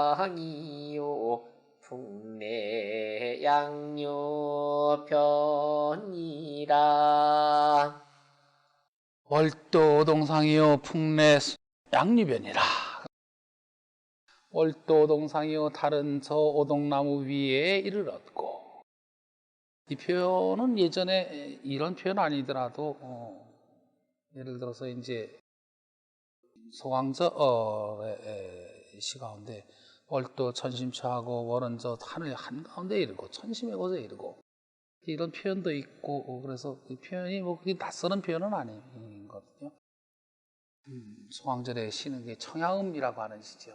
월도동상이요 풍내양요변이라. 월도동상이요 풍내 양류변이라. 월도동상이요 다른 저 오동나무 위에 이를 얻고. 이 표현은 예전에 이런 표현 아니더라도 예를 들어서 이제 소왕저의 시 가운데 월도 천심처하고 월은 저 하늘 한가운데 이르고 천심의 곳에 이르고 이런 표현도 있고 그래서 이 표현이 뭐 그렇게 낯서는 표현은 아니거든요. 소왕절의 시는 게 청야음이라고 하는 시죠.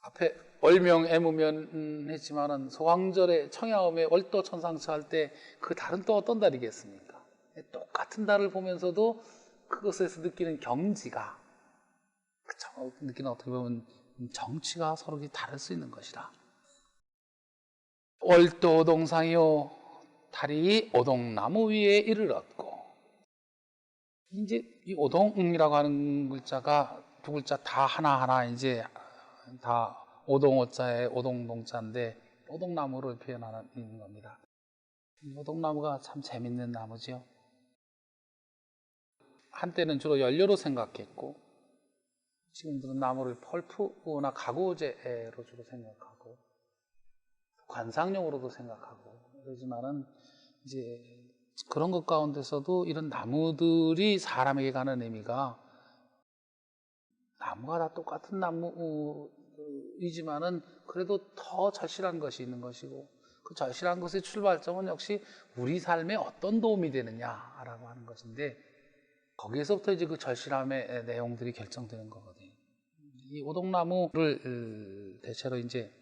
앞에 월명 애무면 했지만은 소왕절의 청야음에 월도 천상처 할 때 그 달은 또 어떤 달이겠습니까? 똑같은 달을 보면서도 그것에서 느끼는 경지가 느끼는 어떻게 보면 정치가 서로 다를 수 있는 것이라. 월도 오동상이요 달이 오동나무 위에 이를 얻고. 이제 이 오동이라고 하는 글자가 두 글자 다 하나하나 이제 다 오동오자에 오동동자인데 오동나무를 표현하는 겁니다. 오동나무가 참 재밌는 나무죠. 한때는 주로 연료로 생각했고 지금들은 나무를 펄프나 가구재로 주로 생각하고 관상용으로도 생각하고 그러지만은 이제 그런 것 가운데서도 이런 나무들이 사람에게 가는 의미가 나무가 다 똑같은 나무이지만은 그래도 더 절실한 것이 있는 것이고 그 절실한 것의 출발점은 역시 우리 삶에 어떤 도움이 되느냐라고 하는 것인데 거기에서부터 이제 그 절실함의 내용들이 결정되는 거거든요. 이 오동나무를 대체로 이제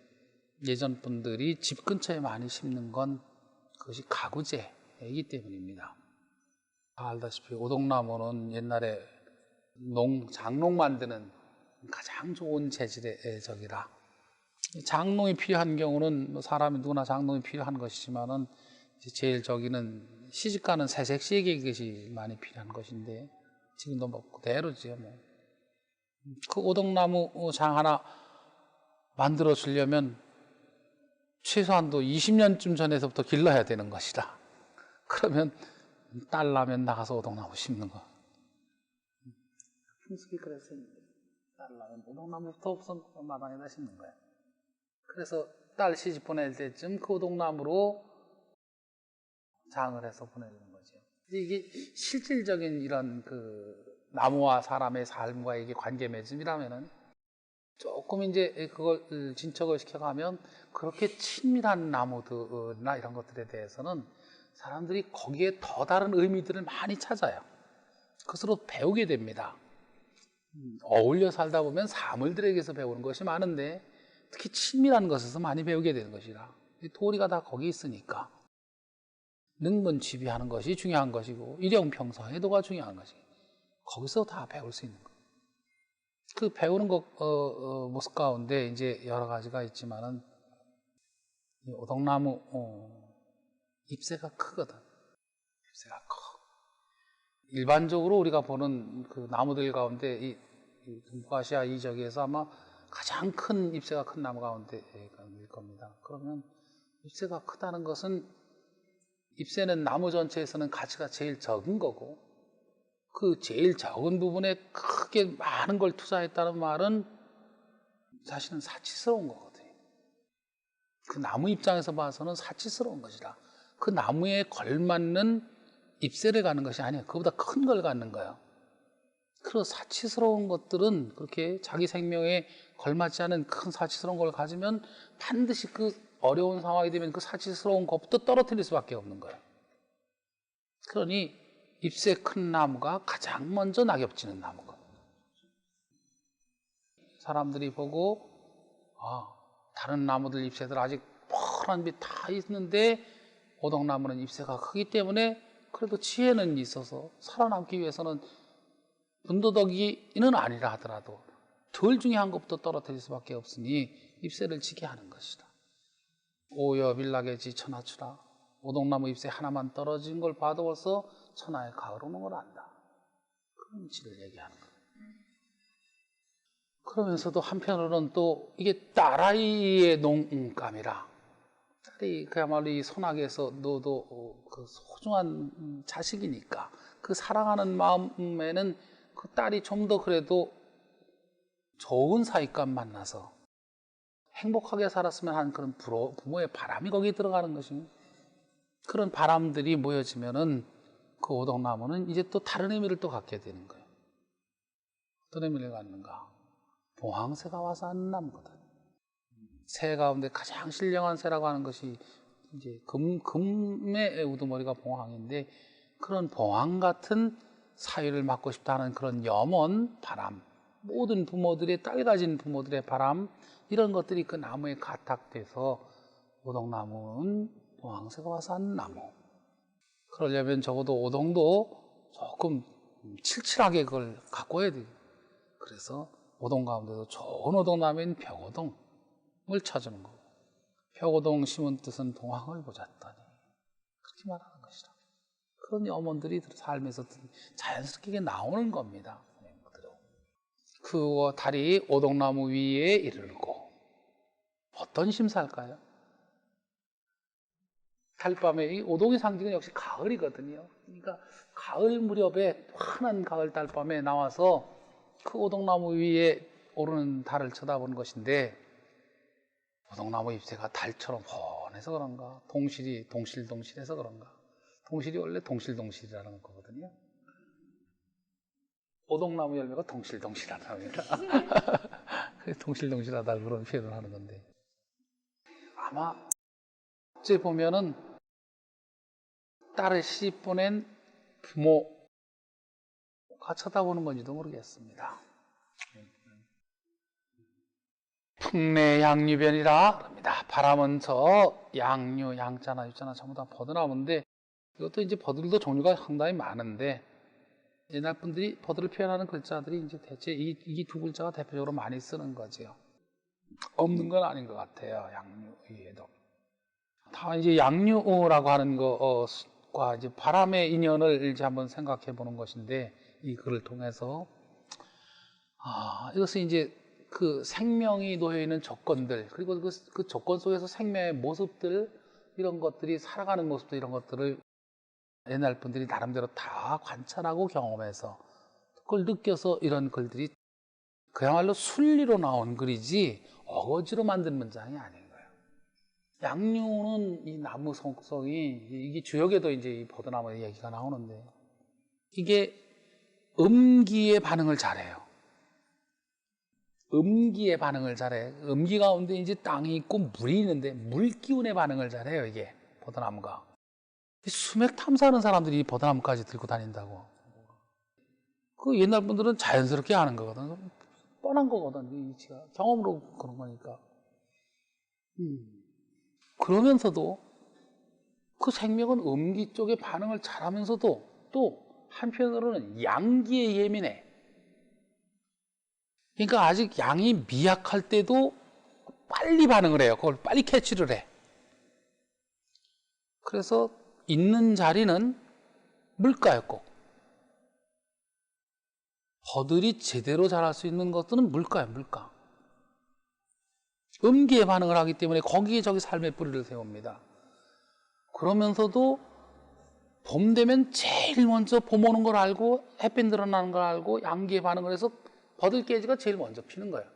예전 분들이 집 근처에 많이 심는 건 그것이 가구재이기 때문입니다. 다 알다시피 오동나무는 옛날에 장롱 만드는 가장 좋은 재질의 적이라. 장롱이 필요한 경우는 사람이 누구나 장롱이 필요한 것이지만은 제일 저기는 시집가는 새색시에게 그것이 많이 필요한 것인데 지금도 뭐 그대로지요. 뭐. 그 오동나무 장 하나 만들어 주려면 최소한도 20년쯤 전에서부터 길러야 되는 것이다. 그러면 딸 나면 나가서 오동나무 심는 거. 풍습이 그래서 딸 나면 오동나무부터 우선 마당에다 심는 거야. 그래서 딸 시집 보낼 때쯤 그 오동나무로 장을 해서 보내주는 거죠. 이게 실질적인 이런 그 나무와 사람의 삶과 이게 관계 맺음이라면은 조금 이제 그걸 진척을 시켜가면 그렇게 친밀한 나무들이나 이런 것들에 대해서는 사람들이 거기에 더 다른 의미들을 많이 찾아요. 그것으로 배우게 됩니다. 어울려 살다 보면 사물들에게서 배우는 것이 많은데 특히 친밀한 것에서 많이 배우게 되는 것이라. 도리가 다 거기 있으니까. 능문취비하는 것이 중요한 것이고 일용평성해도가 중요한 것이고 거기서 다 배울 수 있는 거예요. 그 배우는 것 모습 가운데 이제 여러 가지가 있지만은 이 오동나무 잎새가 크거든. 잎새가 커. 일반적으로 우리가 보는 그 나무들 가운데 이 동북아시아 이적에서 아마 가장 큰 잎새가 큰 나무 가운데일 겁니다. 그러면 잎새가 크다는 것은 잎새는 나무 전체에서는 가치가 제일 적은 거고 그 제일 적은 부분에 크게 많은 걸 투자했다는 말은 사실은 사치스러운 거거든요. 그 나무 입장에서 봐서는 사치스러운 것이라. 그 나무에 걸맞는 잎새를 갖는 것이 아니에요. 그보다 큰 걸 갖는 거예요. 그런 사치스러운 것들은 그렇게 자기 생명에 걸맞지 않은 큰 사치스러운 걸 가지면 반드시 그 어려운 상황이 되면 그 사치스러운 것부터 떨어뜨릴 수밖에 없는 거예요. 그러니 잎새 큰 나무가 가장 먼저 낙엽지는 나무가. 사람들이 보고 다른 나무들 잎새들 아직 펄한 빛 다 있는데 오동나무는 잎새가 크기 때문에 그래도 지혜는 있어서 살아남기 위해서는 분도덕이는 아니라 하더라도 덜 중요한 것부터 떨어뜨릴 수밖에 없으니 잎새를 지게 하는 것이다. 오여 밀락에지 천하추라. 오동나무 잎새 하나만 떨어진 걸 봐도 벌써 천하에 가을 오는 걸 안다. 그런 이치를 얘기하는 거예요. 그러면서도 한편으로는 또 이게 딸아이의 농감이라, 딸이 그야말로 이 소나기에서 너도 그 소중한 자식이니까 그 사랑하는 마음에는 그 딸이 좀 더 그래도 좋은 사위감 만나서 행복하게 살았으면 하는 그런 부모의 바람이 거기에 들어가는 것입니다. 그런 바람들이 모여지면은 그 오동나무는 이제 또 다른 의미를 또 갖게 되는 거예요. 어떤 의미를 갖는가? 봉황새가 와서 하는 나무거든. 새 가운데 가장 신령한 새라고 하는 것이 이제 금의 우두머리가 봉황인데, 그런 봉황 같은 사위를 맡고 싶다는 그런 염원, 바람, 모든 부모들의, 딸 가진 부모들의 바람, 이런 것들이 그 나무에 가탁돼서 오동나무는 봉황새가 와서 하는 나무. 그러려면 적어도 오동도 조금 칠칠하게 그걸 가꿔야 돼요. 그래서 오동 가운데도 좋은 오동나무인 벽오동을 찾는 거고, 벽오동 심은 뜻은 봉황을 보잤더니, 그렇게 말하는 것이라. 그런 염원들이 삶에서 자연스럽게 나오는 겁니다. 그 달이 오동나무 위에 이르고, 어떤 심사일까요? 달밤에 이 오동의 상징은 역시 가을이거든요. 그러니까 가을 무렵에, 환한 가을 달밤에 나와서 그 오동나무 위에 오르는 달을 쳐다보는 것인데, 오동나무 잎새가 달처럼 훤해서 그런가, 동실이 동실동실해서 그런가. 동실이 원래 동실동실이라는 거거든요. 오동나무 열매가 동실동실하다 합니다. 동실동실하다 그런 표현을 하는 건데, 아마 어째 보면은 딸을 씹어낸 부모가 쳐다보는 건지도 모르겠습니다. 풍내양유변이라 그럽니다. 바람은 저 양유, 양자나 유자나 전부 다 버드나무인데, 이것도 이제 버들도 종류가 상당히 많은데, 옛날 분들이 버들을 표현하는 글자들이 이제 대체 이 두 글자가 대표적으로 많이 쓰는 거죠. 없는 건 아닌 것 같아요. 양유 위에도. 다만 이제 양유라고 하는 것과 이제 바람의 인연을 이제 한번 생각해 보는 것인데, 이 글을 통해서 이것은 이제 그 생명이 놓여 있는 조건들, 그리고 그 조건 속에서 생명의 모습들, 이런 것들이 살아가는 모습들, 이런 것들을 옛날 분들이 나름대로 다 관찰하고 경험해서 그걸 느껴서 이런 글들이 그야말로 순리로 나온 글이지 어거지로 만든 문장이 아닌 거예요. 양유는 이 나무 속성이, 이게 주역에도 이제 이 버드나무 얘기가 나오는데, 이게 음기의 반응을 잘해요. 음기의 반응을 잘해. 음기 가운데 이제 땅이 있고 물이 있는데 물 기운의 반응을 잘해요. 이게 버드나무가. 수맥 탐사하는 사람들이 이 버드나무까지 들고 다닌다고. 그 옛날 분들은 자연스럽게 하는 거거든. 뻔한 거거든. 이 이치가 경험으로 그런 거니까. 그러면서도 그 생명은 음기 쪽에 반응을 잘하면서도 또 한편으로는 양기에 예민해. 그러니까 아직 양이 미약할 때도 빨리 반응을 해요. 그걸 빨리 캐치를 해. 그래서 있는 자리는 물가였고, 버들이 제대로 자랄 수 있는 것들은 물가예요. 물가. 음기에 반응을 하기 때문에 거기에 저기 삶의 뿌리를 세웁니다. 그러면서도 봄 되면 제일 먼저 봄 오는 걸 알고, 햇빛 늘어나는 걸 알고 양기에 반응을 해서 버들깨지가 제일 먼저 피는 거예요.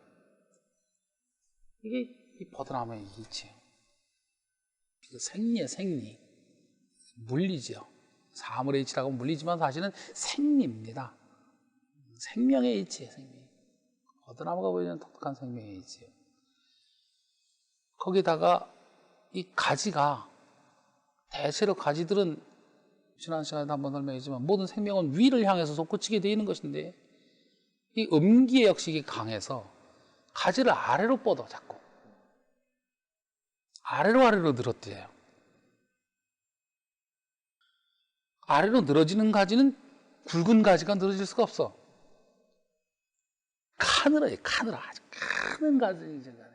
이게 이 버드나무의 이치예요. 생리예요. 생리. 물리죠. 사물의 이치라고 물리지만 사실은 생리입니다. 생명의 이치예요. 생명. 버드나무가 보이는 독특한 생명의 이치예요. 거기다가 이 가지가, 대체로 가지들은 지난 시간에도 한번 설명했지만 모든 생명은 위를 향해서 솟구치게 되어 있는 것인데, 이 음기의 역식이 강해서 가지를 아래로 뻗어 자꾸. 아래로 늘어뜨려요. 아래로 늘어지는 가지는 굵은 가지가 늘어질 수가 없어. 카늘어요. 카늘어. 아주 큰 가지가.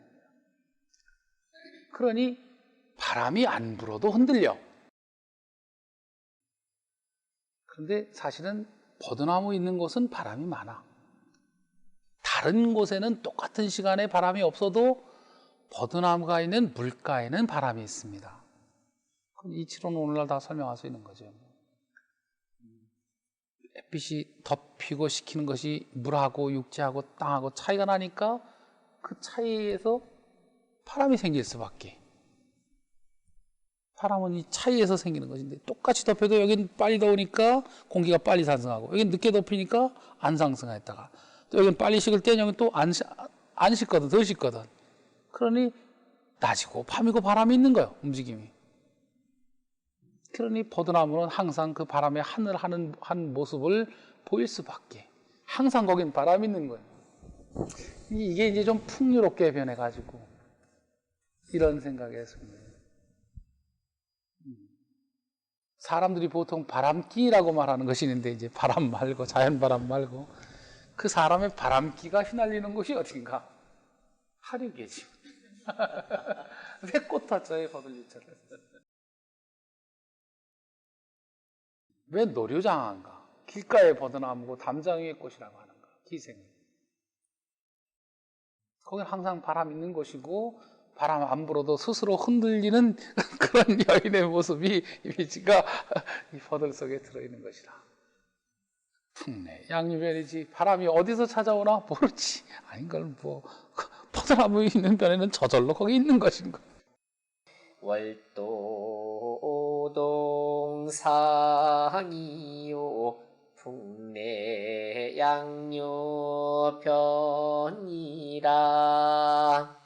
그러니 바람이 안 불어도 흔들려. 그런데 사실은 버드나무 있는 곳은 바람이 많아. 다른 곳에는 똑같은 시간에 바람이 없어도 버드나무가 있는 물가에는 바람이 있습니다. 이치로는 오늘날 다 설명할 수 있는 거죠. 햇빛이 덮이고 식히는 것이 물하고 육지하고 땅하고 차이가 나니까 그 차이에서 바람이 생길 수밖에. 바람은 이 차이에서 생기는 것인데 똑같이 덮여도 여긴 빨리 더우니까 공기가 빨리 상승하고 여긴 늦게 덮이니까 안 상승했다가 또 여긴 빨리 식을 때는 여긴 또 안 식거든, 더 식거든. 그러니 낮이고 밤이고 바람이 있는 거예요, 움직임이. 그러니 버드나무는 항상 그 바람에 하늘 하는 한 모습을 보일 수밖에. 항상 거긴 바람이 있는 거예요. 이게 이제 좀 풍요롭게 변해가지고 이런 생각이 했습니다. 사람들이 보통 바람기라고 말하는 것이 있는데 이제 바람 말고 자연 바람 말고 그 사람의 바람기가 휘날리는 곳이 어딘가? 하류계지. 왜 꽃화자에 거들리처럼? 왜 노류장한가? 길가에 버드나무고 담장 위의 꽃이라고 하는가? 기생은. 거긴 항상 바람 있는 곳이고 바람 안 불어도 스스로 흔들리는 그런 여인의 모습이 이미지가 이 버들 속에 들어있는 것이다. 풍내 양유변이지 바람이 어디서 찾아오나 모르지. 아닌 걸 뭐 버드나무 있는 변에는 저절로 거기 있는 것인가. 월도동상이요 풍내 양유변이라